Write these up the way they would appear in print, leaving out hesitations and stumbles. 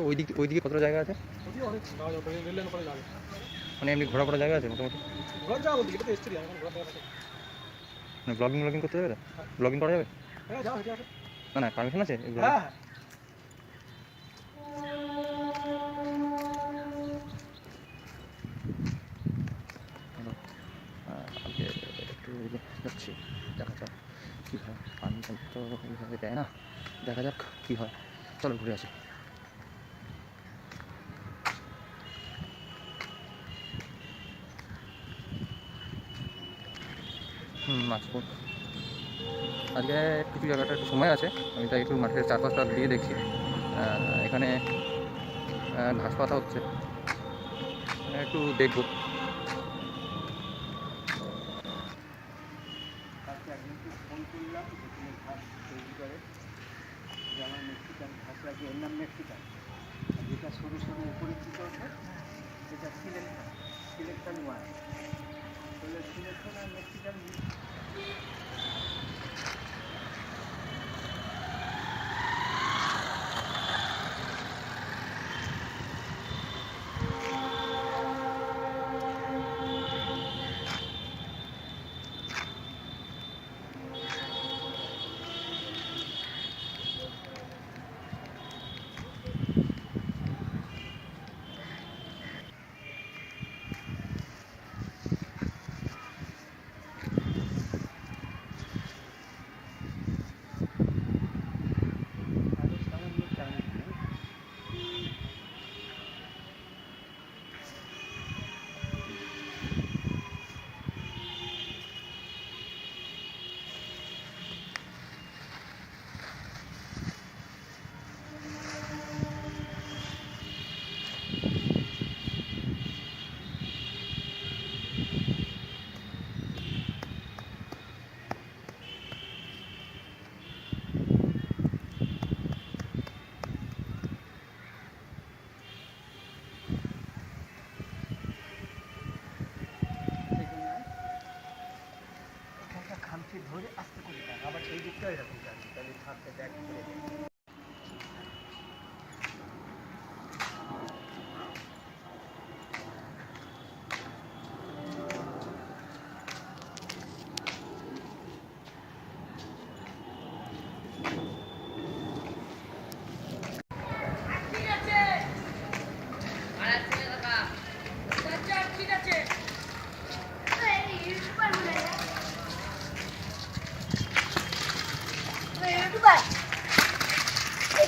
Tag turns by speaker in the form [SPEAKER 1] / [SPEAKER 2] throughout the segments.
[SPEAKER 1] ওইদিকে কতটা জায়গা আছে? মানে এমনি ঘোরা করা জায়গা আছে মোটামুটি? মানে ব্লগিং করতে যাবে? ব্লগিং করা যাবে? না না, পারমিশন আছে? আজকে একটু যাচ্ছি, দেখা যাক কী হয়। পারমিশন তো এইভাবে দেয় না, দেখা যাক কী হয়। চলো ঘুরে আসি। মাছপুর আজকে কিছু জায়গাটা একটু সময় আছে, আমি তাই একটু মাঠের চারপাশটা দিয়ে দেখছি। এখানে ঘাস পাতা হচ্ছে, একটু দেখবো। ফোন করলাম যেখানে ঘাস তৈরি করে, যে আমার মেক্সিকান ঘাস আছে, এর নাম মেক্সিকান। যেটা সরু সরু উপরে দিকে ওঠে সেটা সিলেকশন ওয়ান। তাহলে সিলেকশন আর মেক্সিকান খামচি ধরে আস্তে করে দেয়, আবার এই দিকটাও এরকম যাচ্ছে, তাহলে থাকতে ব্যাগ করে দেয়।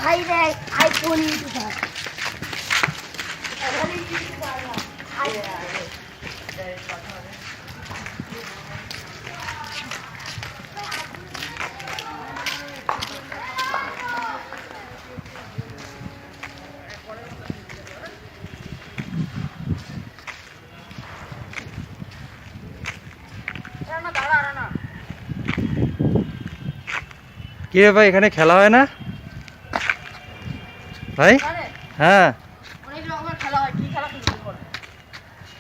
[SPEAKER 1] भाई रे आईफोन यूट्यूबर
[SPEAKER 2] কি রে ভাই, এখানে খেলা হয় না ভাই? হ্যাঁ,
[SPEAKER 3] অনেক রকমের খেলা হয়। কি খেলা খেলতে পারো?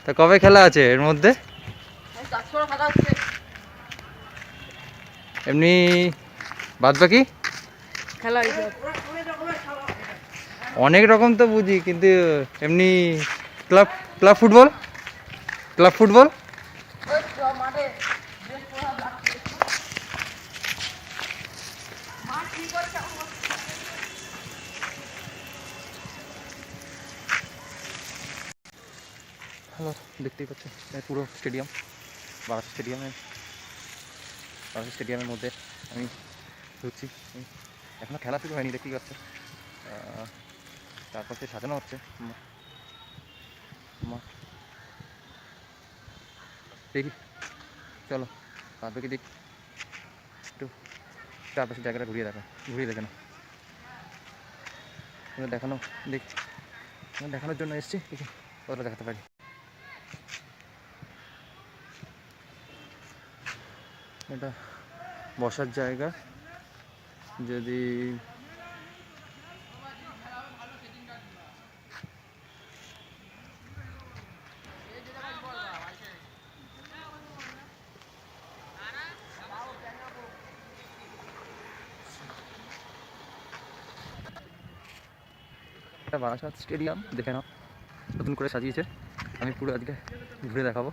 [SPEAKER 2] তা কবে খেলা আছে এর মধ্যে?
[SPEAKER 3] এই তাছাড়া খেলা হচ্ছে
[SPEAKER 2] এমনি বাদ বাকি
[SPEAKER 3] খেলা হইছে।
[SPEAKER 2] অনেক রকম তো বুঝি, কিন্তু এমনি club club football, club football
[SPEAKER 3] ওই মাঠে বেশ প্রভাব লাগছে। মাঠ কি করছে?
[SPEAKER 1] হ্যালো, দেখতেই পাচ্ছ পুরো স্টেডিয়াম, বারাসা স্টেডিয়ামের মধ্যে আমি ঢুকছি। এখনও খেলা শুরু হয়নি, দেখতেই পাচ্ছ। চারপাশে সাজানো হচ্ছে মাঠ। দেখি, চলো বাদ বাকি দেখি, একটু চারপাশের জায়গাটা ঘুরিয়ে দেখে না। দেখানোর জন্য এসছি, দেখি কতটা দেখাতে পারি। এটা বসার জায়গা, যদি
[SPEAKER 2] এটা বারাসাত স্টেডিয়াম, দেখে নাও নতুন করে সাজিয়েছে। আমি পুরো আজকে ঘুরে দেখাবো,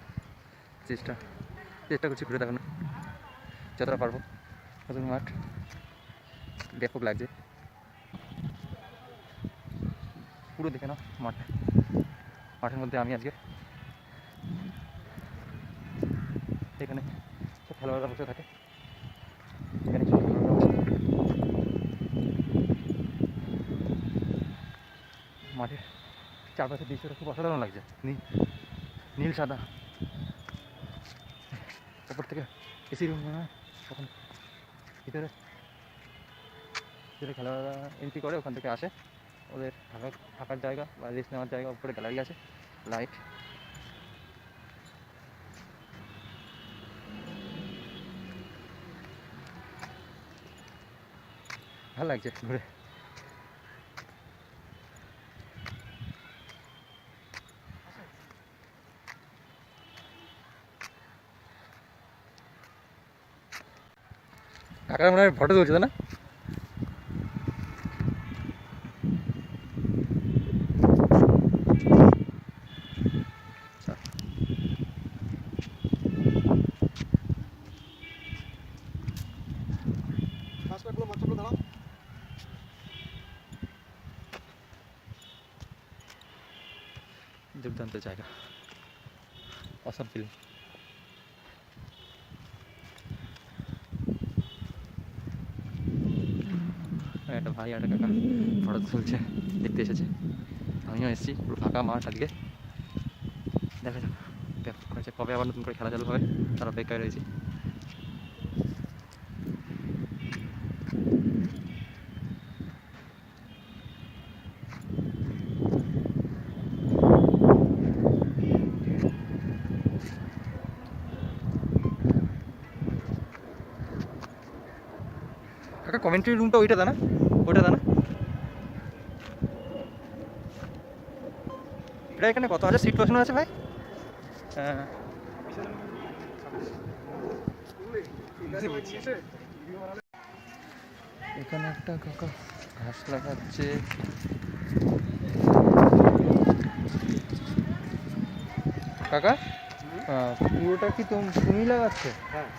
[SPEAKER 2] চেষ্টা করছি ঘুরে দেখানো যতটা পারবো। নতুন মাঠ, ব্যাপক লাগছে পুরো, দেখে নাও মাঠের মধ্যে আমি আজকে। এখানে সব খেলোয়াড়রা বসে থাকে, এখানে সব খেলোয়াড়রা বসে। মাঠের চারপাশের দৃশ্যটা খুব অসাধারণ লাগছে, নীল সাদা। ওপর থেকে এসি রুম মনে হয়, তখন ভিতরে খেলোয়াড়রা এন্ট্রি করে, ওখান থেকে আসে, ওদের থাকার জায়গা বা রেস্ট নেওয়ার জায়গা, উপরে গ্যালারি আছে, লাইট। ভালো লাগছে ঘুরে। কাকার মনে হয় ফটো তুলছে, তাই না? দুর্দান্ত জায়গা, অসাম ফিল্ম। একটা ভাই একটা কাকা ফটো তুলছে, দেখতে এসেছে, আমিও এসেছি। পুরো ফাঁকা মাঠ আজকে, দেখা যাক ব্যাপক হয়েছে, কবে আবার নতুন করে খেলা চালু হবে তার অপেক্ষায় রয়েছি। কাকা কমেন্ট্রি রুমটা ওইটা না, ওইটা না? এটা এখানে কত হাজার সিট বসানো আছে ভাই? হ্যাঁ, এখানে একটা কাকা ঘাস লাগাচ্ছে। কাকা পুরোটা কি তুমি লাগাচ্ছ?
[SPEAKER 1] হ্যাঁ,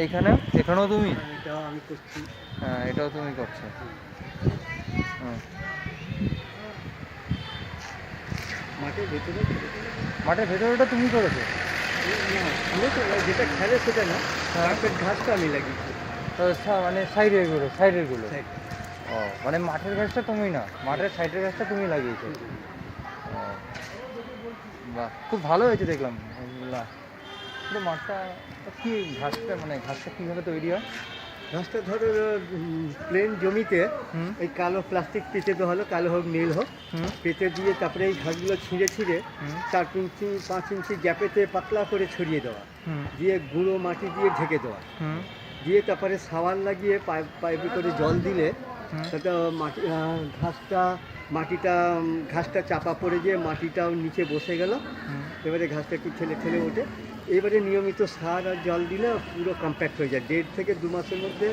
[SPEAKER 2] এখানেও তুমি?
[SPEAKER 1] এটাও আমি করছি।
[SPEAKER 2] হ্যাঁ, এটাও তুমি করছো। হ্যাঁ, মাঠের ভেতরেটা তুমি করেছো?
[SPEAKER 1] যেটা খেলে সেটা না,
[SPEAKER 2] হ্যাঁ,
[SPEAKER 1] ঘাসটা আমি লাগিয়েছি।
[SPEAKER 2] তো মানে সাইডের গুলো। ও, মানে মাঠের ঘাসটা তুমি না, মাঠের সাইডের ঘাসটা তুমি লাগিয়েছো। ও বাহ, খুব ভালো হয়েছে দেখলাম। কিন্তু মাঠটা কি ঘাসটা কীভাবে তৈরি হয়?
[SPEAKER 1] ঘাসটা ধরো প্লেন জমিতে এই কালো প্লাস্টিক পেঁচে দেওয়া হলো, কালো হোক নীল হোক, পেঁচে দিয়ে তারপরে এই ঘাসগুলো ছিঁড়ে 4 ইঞ্চি 5 ইঞ্চি গ্যাপেতে পাতলা করে ছড়িয়ে দেওয়া, দিয়ে গুঁড়ো মাটি দিয়ে ঢেকে দেওয়া, দিয়ে তারপরে সাওয়ার লাগিয়ে পাইপে করে জল দিলে সেটা মাটি ঘাসটা চাপা পড়ে গিয়ে মাটিটাও নিচে বসে গেল। এবারে ঘাসটা একটু ঠেলে ওঠে। এবারে নিয়মিত সার আর জল দিলে পুরো কম্প্যাক্ট হয়ে যায়, 1.5 থেকে 2 মাসের মধ্যে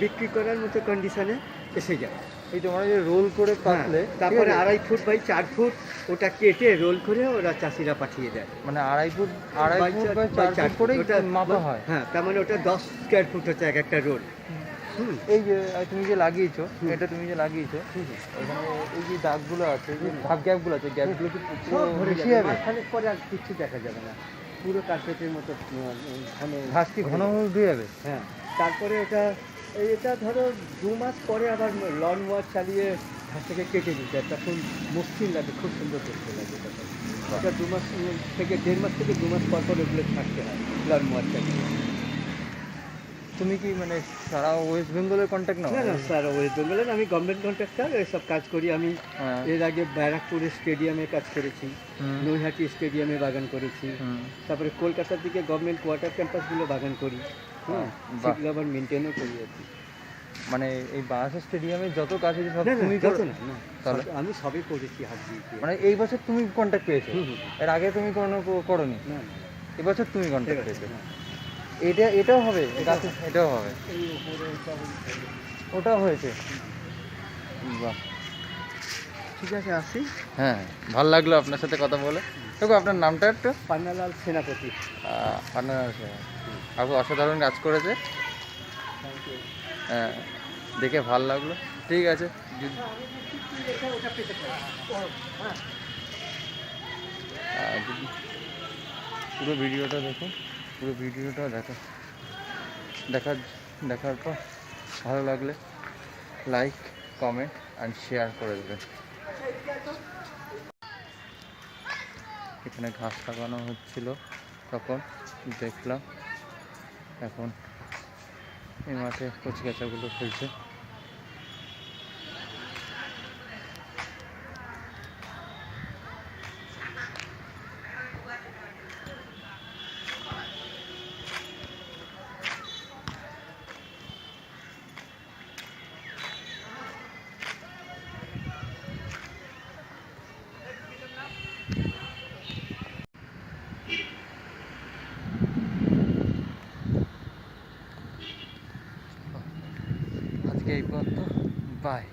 [SPEAKER 1] বিক্রি করার মতো কন্ডিশনে এসে যায়।
[SPEAKER 2] এই তোমার যে রোল করে কাটলে,
[SPEAKER 1] তারপরে 2.5 ফুট বাই 4 ফুট ওটা কেটে রোল করে ওরা চাষিরা পাঠিয়ে দেয়।
[SPEAKER 2] মানে 2.5 ফুট বাই 4 ফুট করে ওটা মাপা হয়।
[SPEAKER 1] হ্যাঁ, তার মানে ওটা 10 স্কোয়ার ফুট হচ্ছে এক একটা রোল।
[SPEAKER 2] এই যে তুমি যে লাগিয়েছো, এটা তুমি যে লাগিয়েছো, ওখানে এই যে দাগগুলো আছে, যে গ্যাপগুলো আছে, গ্যাপগুলো কি
[SPEAKER 1] ভরে
[SPEAKER 2] মিশিয়ে যাবে?
[SPEAKER 1] মাঝখানে পরে আর কিছু দেখা যাবে না, পুরো কার্পেটের মতো ঘন
[SPEAKER 2] ঘাস কি ঘন হয়ে যাবে?
[SPEAKER 1] হ্যাঁ, তারপরে এটা ধরো 2 মাস পরে আবার লন ওয়াশ চালিয়ে ঘাসটাকে কেটে দিতে হয়, তখন মসৃণ লাগে, খুব সুন্দর দেখতে লাগে। এটা 2 মাস থেকে 1.5 মাস থেকে 2 মাস পর ওগুলো থাকতে হয় লন ওয়াশ চালিয়ে।
[SPEAKER 2] তুমি কি মানে সারা ওয়েস্ট বেঙ্গলের কন্ট্যাক্ট নাও?
[SPEAKER 1] না স্যার, ওয়েস্ট বেঙ্গলের আমি গভর্নমেন্ট কন্ট্রাক্টর, এসব কাজ করি আমি। এর আগে ব্যারাকপুরের স্টেডিয়ামে কাজ করেছি, নৈহাটি স্টেডিয়ামে বাগান করেছি, তারপরে কলকাতার দিকে গভর্নমেন্ট কোয়ার্টার ক্যাম্পাসগুলো বাগান করি, সেগুলো আবার মেনটেনও করি আর কি।
[SPEAKER 2] মানে এই বারাসাত স্টেডিয়ামে যত কাজ হয়েছে সব তুমি
[SPEAKER 1] যত
[SPEAKER 2] করো?
[SPEAKER 1] না,
[SPEAKER 2] তাহলে
[SPEAKER 1] আমি সবই করেছি হাত দিয়ে।
[SPEAKER 2] মানে এই বছর তুমি কন্ট্যাক্ট পেয়েছো? এর আগে তুমি করোনি?
[SPEAKER 1] না,
[SPEAKER 2] এবছর তুমি কন্ট্যাক্ট পেয়েছো। এটাও হবে, এটাও হবে,
[SPEAKER 1] এই উপরে
[SPEAKER 2] ওটাও হয়েছে। বাহ,
[SPEAKER 1] ঠিক আছে, আসি।
[SPEAKER 2] হ্যাঁ, ভালো লাগলো আপনার সাথে কথা বলে। দেখো আপনার নামটা একটু।
[SPEAKER 1] পান্নালাল সেনাপতি।
[SPEAKER 2] আপনার আপু অসাধারণ কাজ করেছে।
[SPEAKER 1] Thank you.
[SPEAKER 2] হ্যাঁ, দেখে ভালো লাগলো। ঠিক আছে,
[SPEAKER 1] ওটা পেতে পারি। হ্যাঁ,
[SPEAKER 2] পুরো ভিডিওটা দেখুন, পুরো ভিডিওটা দেখার পর ভালো লাগলে লাইক, কমেন্ট অ্যান্ড শেয়ার করে দেবেন। এখানে ঘাস লাগানো হচ্ছিল তখন দেখলাম। এখন এই মাঠে কচিকাচাগুলো খেলছে। আজকে এই পর্যন্ত, বাই।